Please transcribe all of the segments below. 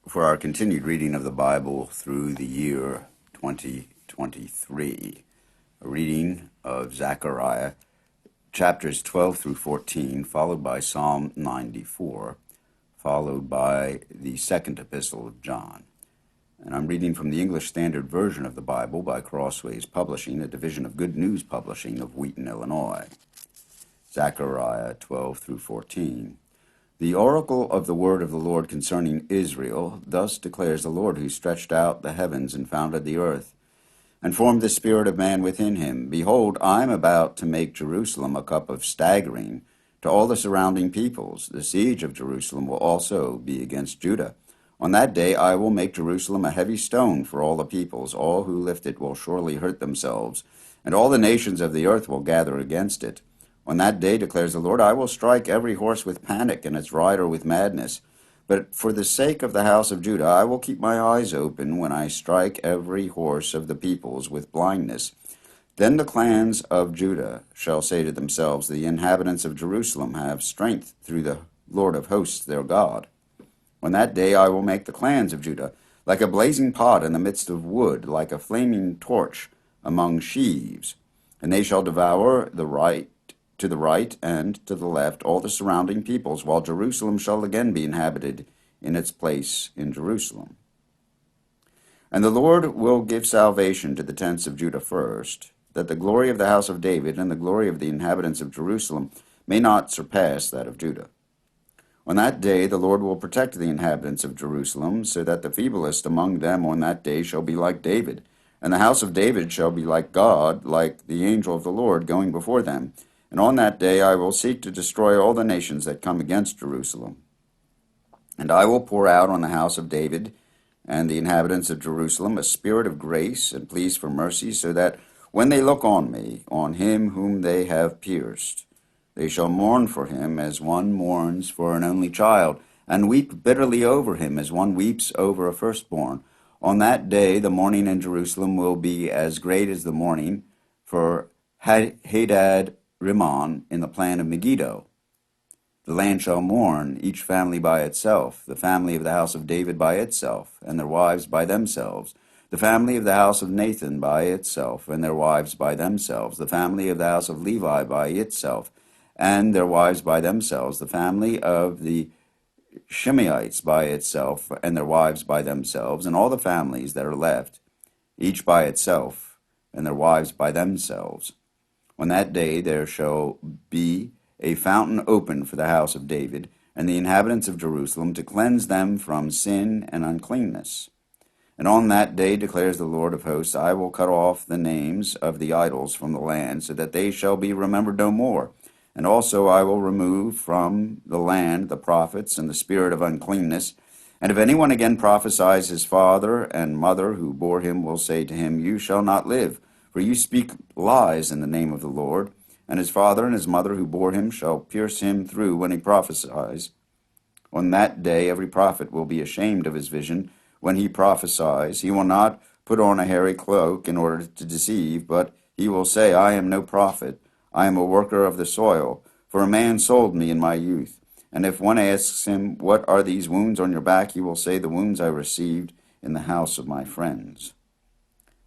for our continued reading of the Bible through the year 2023. A reading of Zechariah, chapters 12 through 14, followed by Psalm 94, followed by the second epistle of John. And I'm reading from the English Standard Version of the Bible by Crossways Publishing, a division of Good News Publishing of Wheaton, Illinois. Zechariah 12 through 14. The oracle of the word of the Lord concerning Israel, thus declares the Lord, who stretched out the heavens and founded the earth, and formed the spirit of man within him. Behold, I am about to make Jerusalem a cup of staggering to all the surrounding peoples. The siege of Jerusalem will also be against Judah. On that day I will make Jerusalem a heavy stone for all the peoples. All who lift it will surely hurt themselves, and all the nations of the earth will gather against it. On that day, declares the Lord, I will strike every horse with panic and its rider with madness. But for the sake of the house of Judah, I will keep my eyes open when I strike every horse of the peoples with blindness. Then the clans of Judah shall say to themselves, the inhabitants of Jerusalem have strength through the Lord of hosts, their God. On that day I will make the clans of Judah like a blazing pot in the midst of wood, like a flaming torch among sheaves. And they shall devour to the right and to the left all the surrounding peoples, while Jerusalem shall again be inhabited in its place in Jerusalem. And the Lord will give salvation to the tents of Judah first, that the glory of the house of David and the glory of the inhabitants of Jerusalem may not surpass that of Judah. On that day the Lord will protect the inhabitants of Jerusalem, so that the feeblest among them on that day shall be like David, and the house of David shall be like God, like the angel of the Lord going before them. And on that day I will seek to destroy all the nations that come against Jerusalem. And I will pour out on the house of David and the inhabitants of Jerusalem a spirit of grace and pleas for mercy, so that when they look on me, on him whom they have pierced, they shall mourn for him as one mourns for an only child, and weep bitterly over him as one weeps over a firstborn. On that day the mourning in Jerusalem will be as great as the mourning for Hadad Rimmon in the plan of Megiddo. The land shall mourn, each family by itself, the family of the house of David by itself, and their wives by themselves, the family of the house of Nathan by itself, and their wives by themselves, the family of the house of Levi by itself, and their wives by themselves, the family of the Shimeites by itself, and their wives by themselves, and all the families that are left, each by itself, and their wives by themselves. On that day there shall be a fountain open for the house of David and the inhabitants of Jerusalem, to cleanse them from sin and uncleanness. And on that day, declares the Lord of hosts, I will cut off the names of the idols from the land, so that they shall be remembered no more. And also I will remove from the land the prophets and the spirit of uncleanness. And if anyone again prophesies, his father and mother who bore him will say to him, You shall not live, for you speak lies in the name of the Lord. And his father and his mother who bore him shall pierce him through when he prophesies. On that day every prophet will be ashamed of his vision when he prophesies. He will not put on a hairy cloak in order to deceive, but he will say, I am no prophet. I am a worker of the soil, for a man sold me in my youth. And if one asks him, What are these wounds on your back? He will say, The wounds I received in the house of my friends.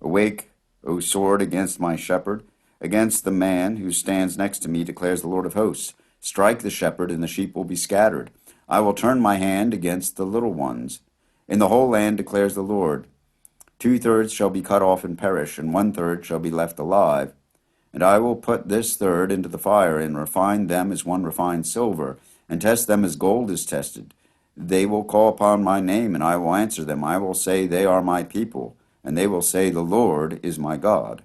Awake, O sword, against my shepherd, against the man who stands next to me, declares the Lord of hosts. Strike the shepherd, and the sheep will be scattered. I will turn my hand against the little ones. In the whole land, declares the Lord, 2/3 shall be cut off and perish, and 1/3 shall be left alive. And I will put this third into the fire, and refine them as one refines silver, and test them as gold is tested. They will call upon my name, and I will answer them. I will say, They are my people. And they will say, The Lord is my God.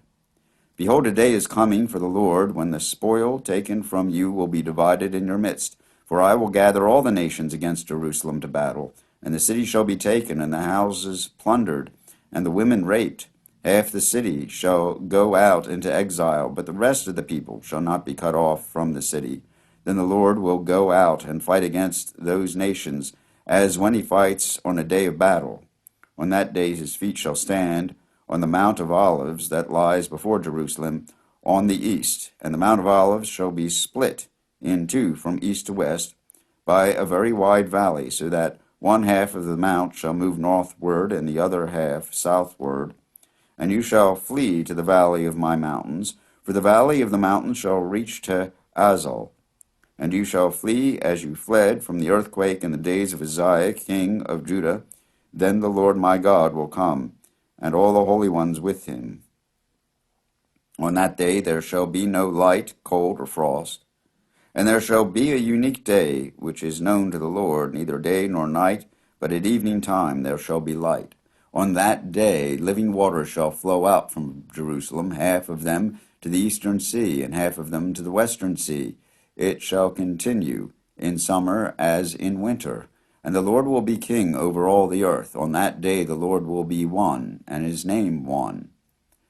Behold, a day is coming for the Lord, when the spoil taken from you will be divided in your midst. For I will gather all the nations against Jerusalem to battle, and the city shall be taken, and the houses plundered, and the women raped. Half the city shall go out into exile, but the rest of the people shall not be cut off from the city. Then the Lord will go out and fight against those nations, as when he fights on a day of battle. On that day his feet shall stand on the Mount of Olives that lies before Jerusalem on the east, and the Mount of Olives shall be split in two from east to west by a very wide valley, so that One half of the mount shall move northward, and the other half southward. And you shall flee to the valley of my mountains, for the valley of the mountains shall reach to Azal. And you shall flee as you fled from the earthquake in the days of Uzziah, king of Judah. Then the Lord my God will come, and all the holy ones with him. On that day there shall be no light, cold, or frost. And there shall be a unique day, which is known to the Lord, neither day nor night, but at evening time there shall be light. On that day living waters shall flow out from Jerusalem, half of them to the eastern sea, and half of them to the western sea. It shall continue in summer as in winter. And the Lord will be king over all the earth. On that day the Lord will be one, and his name one.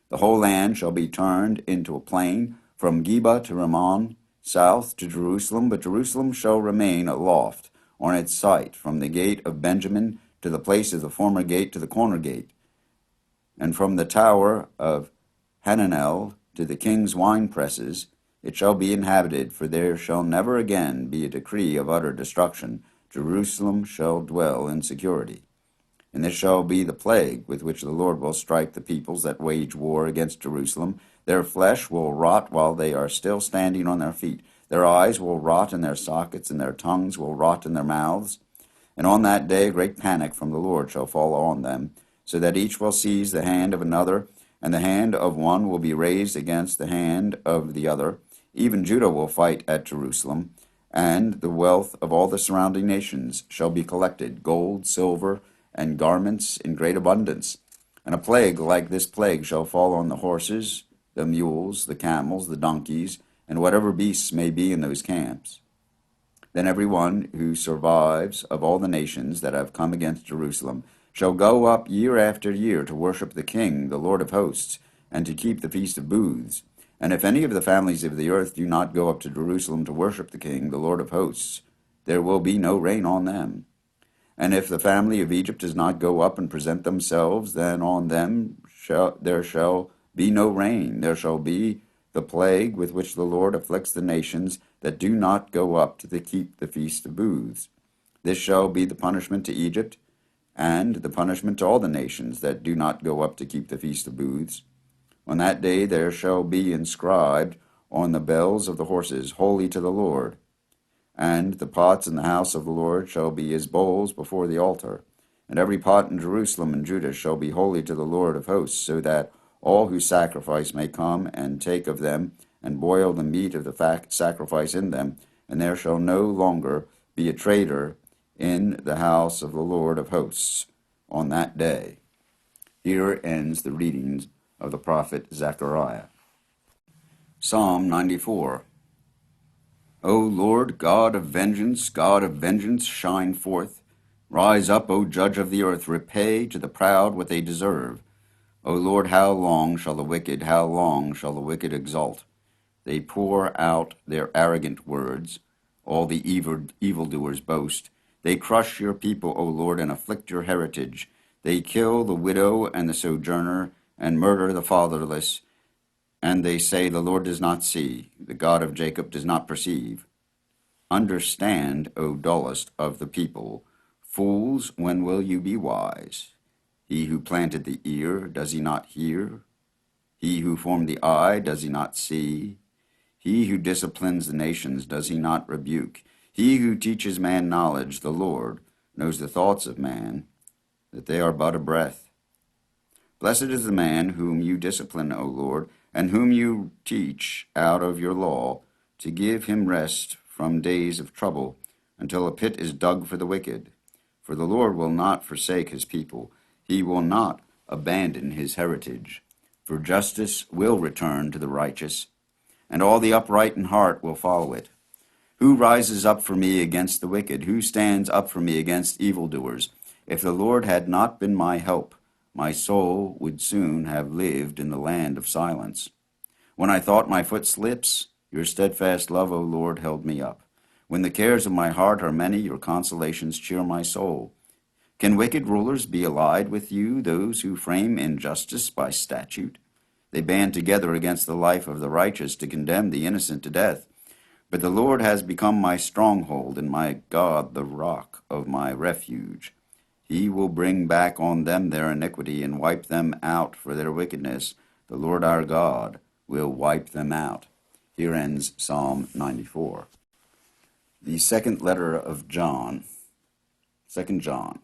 The whole land shall be turned into a plain, from Geba to Rimmon, south to Jerusalem, but Jerusalem shall remain aloft on its site, from the gate of Benjamin to the place of the former gate to the corner gate, and from the tower of Hananel to the king's wine presses. It shall be inhabited, for there shall never again be a decree of utter destruction. Jerusalem shall dwell in security. And this shall be the plague with which the Lord will strike the peoples that wage war against Jerusalem. Their flesh will rot while they are still standing on their feet. Their eyes will rot in their sockets, and their tongues will rot in their mouths. And on that day a great panic from the Lord shall fall on them, so that each will seize the hand of another, and the hand of one will be raised against the hand of the other. Even Judah will fight at Jerusalem, and the wealth of all the surrounding nations shall be collected, gold, silver, and garments in great abundance. And a plague like this plague shall fall on the horses, the mules, the camels, the donkeys, and whatever beasts may be in those camps. Then every one who survives of all the nations that have come against Jerusalem shall go up year after year to worship the King, the Lord of hosts, and to keep the Feast of Booths. And if any of the families of the earth do not go up to Jerusalem to worship the King, the Lord of hosts, there will be no rain on them. And if the family of Egypt does not go up and present themselves, then on them there shall be no rain. There shall be the plague with which the Lord afflicts the nations that do not go up to keep the Feast of Booths. This shall be the punishment to Egypt, and the punishment to all the nations that do not go up to keep the Feast of Booths. On that day there shall be inscribed on the bells of the horses, Holy to the Lord. And the pots in the house of the Lord shall be as bowls before the altar. And every pot in Jerusalem and Judah shall be holy to the Lord of hosts, so that all who sacrifice may come and take of them, and boil the meat of the sacrifice in them. And there shall no longer be a traitor in the house of the Lord of hosts on that day. Here ends the readings of the prophet Zechariah. Psalm 94. O Lord, God of vengeance, shine forth. Rise up, O judge of the earth, repay to the proud what they deserve. O Lord, how long shall the wicked exult? They pour out their arrogant words. All the evildoers boast. They crush your people, O Lord, and afflict your heritage. They kill the widow and the sojourner, and murder the fatherless. And they say, the Lord does not see, the God of Jacob does not perceive. Understand, O dullest of the people. Fools, when will you be wise? He who planted the ear, does he not hear? He who formed the eye, does he not see? He who disciplines the nations, does he not rebuke? He who teaches man knowledge, the Lord, knows the thoughts of man, that they are but a breath. Blessed is the man whom you discipline, O Lord, and whom you teach out of your law, to give him rest from days of trouble, until a pit is dug for the wicked. For the Lord will not forsake his people. He will not abandon his heritage. For justice will return to the righteous, and all the upright in heart will follow it. Who rises up for me against the wicked? Who stands up for me against evildoers? If the Lord had not been my help, my soul would soon have lived in the land of silence. When I thought my foot slips, your steadfast love, O Lord, held me up. When the cares of my heart are many, your consolations cheer my soul. Can wicked rulers be allied with you, those who frame injustice by statute? They band together against the life of the righteous to condemn the innocent to death. But the Lord has become my stronghold, and my God the rock of my refuge. He will bring back on them their iniquity, and wipe them out for their wickedness. The Lord our God will wipe them out. Here ends Psalm 94. The second letter of John, 2 John.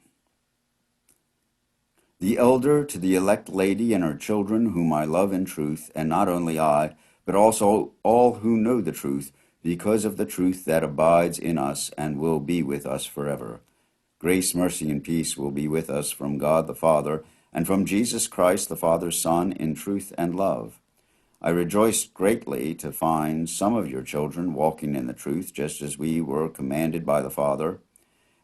The elder to the elect lady and her children, whom I love in truth, and not only I, but also all who know the truth, because of the truth that abides in us and will be with us forever. Grace, mercy, and peace will be with us from God the Father, and from Jesus Christ the Father's Son, in truth and love. I rejoiced greatly to find some of your children walking in the truth, just as we were commanded by the Father.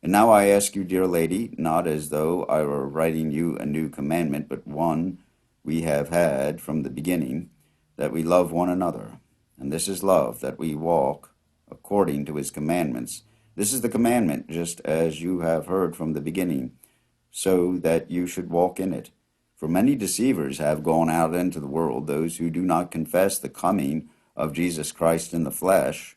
And now I ask you, dear lady, not as though I were writing you a new commandment, but one we have had from the beginning, that we love one another. And this is love, that we walk according to his commandments. This is the commandment, just as you have heard from the beginning, so that you should walk in it. For many deceivers have gone out into the world, those who do not confess the coming of Jesus Christ in the flesh.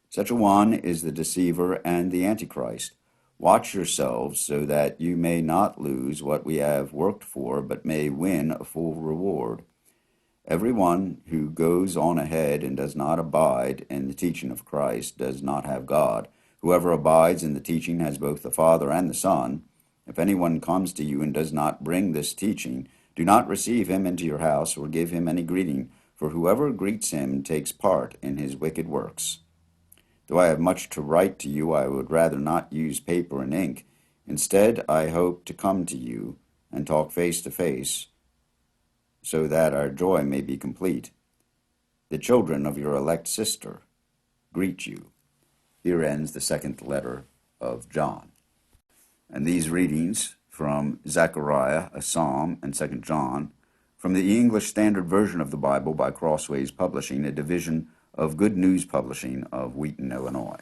Such a one is the deceiver and the Antichrist. Watch yourselves so that you may not lose what we have worked for, but may win a full reward. Everyone who goes on ahead and does not abide in the teaching of Christ does not have God. Whoever abides in the teaching has both the Father and the Son. If anyone comes to you and does not bring this teaching, do not receive him into your house or give him any greeting, for whoever greets him takes part in his wicked works. Though I have much to write to you, I would rather not use paper and ink. Instead, I hope to come to you and talk face to face, so that our joy may be complete. The children of your elect sister greet you. Here ends the second letter of John. And these readings from Zechariah, a psalm, and 2 John, from the English Standard Version of the Bible by Crossways Publishing, a division of Good News Publishing of Wheaton, Illinois.